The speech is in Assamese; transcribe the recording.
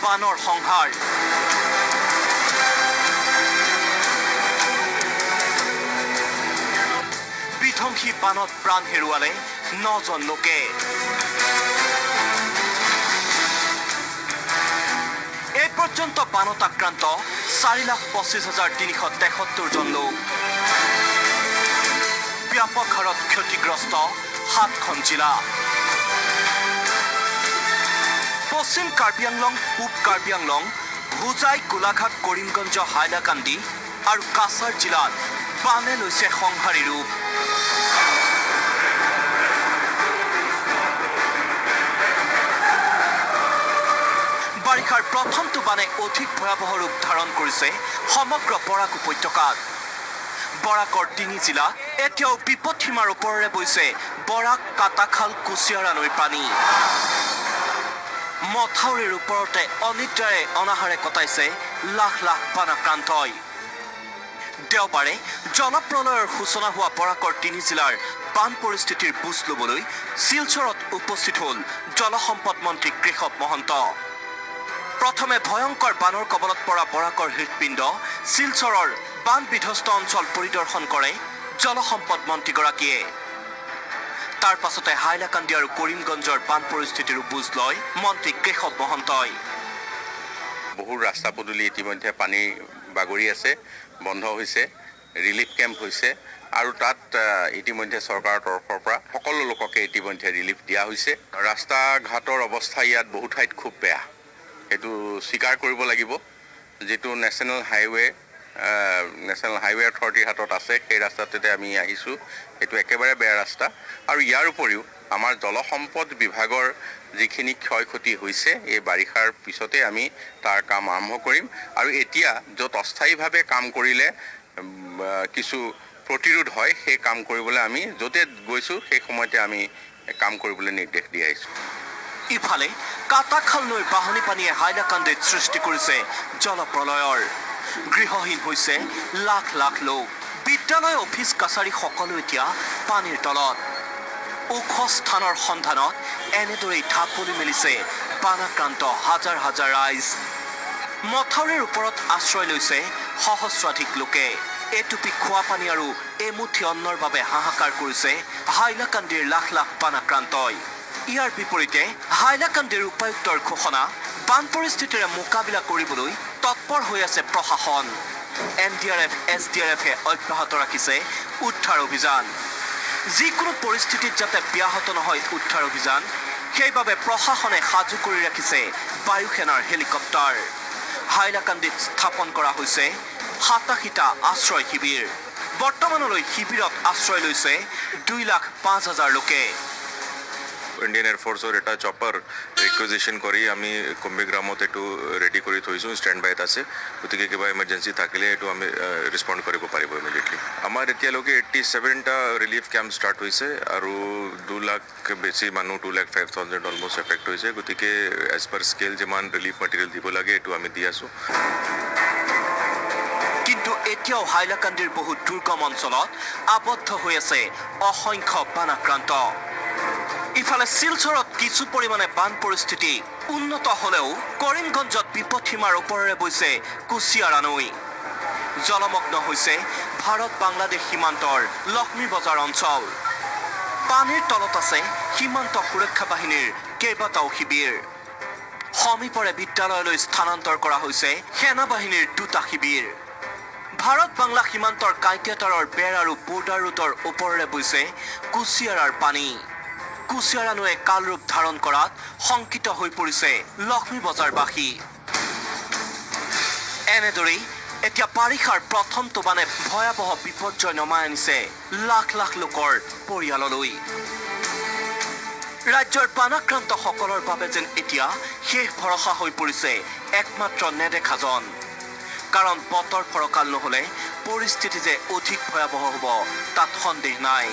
বানৰ সংহাৰ বিধ্বংসী বানত প্ৰাণ হেৰুৱালে 9জন লোকে এই পৰ্যন্ত বানত আক্ৰান্ত 4,25,373 জন লোক ব্যাপক হাৰত ক্ষতিগ্ৰস্ত 7খন জিলা পশ্চিম কাৰ্বি আংলং পূব কাৰ্বি আংলং হোজাই গোলাঘাট কৰিমগঞ্জ হাইলাকান্দি আৰু কাছাৰ জিলাত বানে লৈছে সংহাৰী ৰূপ বাৰিষাৰ প্ৰথমটো বানে অধিক ভয়াৱহ ৰূপ ধাৰণ কৰিছে সমগ্ৰ বৰাক উপত্যকাত বৰাকৰ 3 জিলা এতিয়াও বিপদসীমাৰ ওপৰেৰে বৈছে বৰাক কাটাখাল কুচিয়াৰা নৈৰ পানী মথাউৰিৰ ওপৰতে অনিদ্ৰাৰে অনাহাৰে কটাইছে লাখ লাখ বানাক্ৰান্তই দেওবাৰে জলপ্ৰলয়ৰ সূচনা হোৱা বৰাকৰ 3 জিলাৰ বান পৰিস্থিতিৰ বুজ ল'বলৈ শিলচৰত উপস্থিত হ'ল জলসম্পদ মন্ত্ৰী কেশৱ মহন্ত প্ৰথমে ভয়ংকৰ বানৰ কবলত পৰা বৰাকৰ হৃদপিণ্ড শিলচৰৰ বান বিধ্বস্ত অঞ্চল পৰিদৰ্শন কৰে জলসম্পদ মন্ত্ৰীগৰাকীয়ে তাৰ পাছতে হাইলাকান্দি আৰু কৰিমগঞ্জৰ বান পৰিস্থিতিৰ বুজ লয় মন্ত্ৰী কেশৱ মহন্তই বহু ৰাস্তা পদূলি ইতিমধ্যে পানী বাগৰি আছে বন্ধ হৈছে ৰিলিফ কেম্প হৈছে আৰু তাত ইতিমধ্যে চৰকাৰৰ তৰফৰ পৰা সকলো লোককে ইতিমধ্যে ৰিলিফ দিয়া হৈছে ৰাস্তা ঘাটৰ অৱস্থা ইয়াত বহু ঠাইত খুব বেয়া এটো স্বীকাৰ কৰিব লাগিব যেটো নেশ্যনেল হাইৱে অথৰিটিৰ হাতত আছে সেই ৰাস্তাতে আমি আহিছোঁ এটো একেবাৰে বেয়া ৰাস্তা আৰু ইয়াৰ উপৰিও আমাৰ জলসম্পদ বিভাগৰ যিখিনি ক্ষয়ক্ষতি হৈছে এই বাৰিষাৰ পিছতে আমি তাৰ কাম আৰম্ভ কৰিম আৰু এতিয়া য'ত অস্থায়ীভাৱে কাম কৰিলে কিছু প্ৰতিৰোধ হয় সেই কাম কৰিবলৈ আমি য'তে গৈছোঁ সেই সময়তে আমি কাম কৰিবলৈ নিৰ্দেশ দি আহিছোঁ ইফালে কাটাখাল নৈৰ বাহনী পানীয়ে হাইলাকান্দিত সৃষ্টি কৰিছে জলপ্ৰলয়ৰ গৃহহীন হৈছে লাখ লাখ লোক বিদ্যালয় অফিচ কাছাৰী সকলো এতিয়া পানীৰ তলত ওখ স্থানৰ সন্ধানত এনেদৰেই ঢাপলি মেলিছে বানাক্ৰান্ত হাজাৰ হাজাৰ ৰাইজ মথাউৰিৰ ওপৰত আশ্ৰয় লৈছে সহস্ৰাধিক লোকে এটুপি খোৱা পানী আৰু এমুঠি অন্নৰ বাবে হাহাকাৰ কৰিছে হাইলাকান্দিৰ লাখ লাখ বানাক্ৰান্তই ইয়াৰ বিপৰীতে হাইলাকান্দিৰ উপায়ুক্তৰ ঘোষণা বান পৰিস্থিতিৰে মোকাবিলা কৰিবলৈ তৎপৰ হৈ আছে প্ৰশাসন NDRF SDRFে অব্যাহত ৰাখিছে উদ্ধাৰ অভিযান যিকোনো পৰিস্থিতিত যাতে ব্যাহত নহয় উদ্ধাৰ অভিযান সেইবাবে প্ৰশাসনে সাজু কৰি ৰাখিছে বায়ুসেনাৰ হেলিকপ্টাৰ হাইলাকান্দিত স্থাপন কৰা হৈছে 87টা আশ্ৰয় শিবিৰ বৰ্তমানলৈ শিবিৰত আশ্ৰয় লৈছে 2,05,000 লোকে ইণ্ডিয়ান এয়াৰফৰ্চৰ এটা চপাৰ ৰিকুইজিশ্যন কৰি আমি কুম্ভীগ্ৰামত এইটো ৰেডি কৰি থৈছোঁ ষ্টেণ্ড বাইত আছে গতিকে কিবা ইমাৰ্জেঞ্চি থাকিলে এইটো আমি ৰেছপণ্ড কৰিব পাৰিব ইমিডিয়েটলি আমাৰ এতিয়ালৈকে 87টা ৰিলিফ কেম্প ষ্টাৰ্ট হৈছে আৰু 2 লাখ বেছি মানুহ 2,05,000 অলমষ্ট এফেক্ট হৈছে গতিকে এজ পাৰ স্কেল যিমান ৰিলিফ মেটেৰিয়েল দিব লাগে এইটো আমি দি আছোঁ কিন্তু এতিয়াও হাইলাকান্দিৰ বহু দুৰ্গম অঞ্চলত আবদ্ধ হৈ আছে অসংখ্য বানাক্ৰান্ত ইফালে শিলচৰত কিছু পৰিমাণে বান পৰিস্থিতি উন্নত হলেও কৰিমগঞ্জত বিপদসীমাৰ ওপৰেৰে বৈছে কুচিয়াৰা নৈ জলমগ্ন হৈছে ভাৰত বাংলাদেশ সীমান্তৰ লক্ষ্মী বজাৰ অঞ্চল পানীৰ তলত আছে সীমান্ত সুৰক্ষা বাহিনীৰ কেইবাটাও শিবিৰ সমীপৰে বিদ্যালয়লৈ স্থানান্তৰ কৰা হৈছে সেনা বাহিনীৰ 2টা শিবিৰ ভাৰত বাংলা সীমান্তৰ কাইকেটাৰৰ বেৰ আৰু বৰ্ডাৰ ৰুটৰ ওপৰেৰে বৈছে কুচিয়াৰাৰ পানী কুচিয়াৰা নৈয়ে কালৰূপ ধাৰণ কৰাত শংকিত হৈ পৰিছে লক্ষ্মী বজাৰবাসী এনেদৰেই এতিয়া বাৰিষাৰ প্ৰথমটো বানে ভয়াৱহ বিপৰ্যয় নমাই আনিছে লাখ লাখ লোকৰ পৰিয়াললৈ ৰাজ্যৰ বানাক্ৰান্তসকলৰ বাবে যেন এতিয়া শেষ ভৰসা হৈ পৰিছে একমাত্ৰ নেদেখাজন কাৰণ বতৰ ফৰকাল নহলে পৰিস্থিতি যে অধিক ভয়াৱহ হ'ব তাত সন্দেহ নাই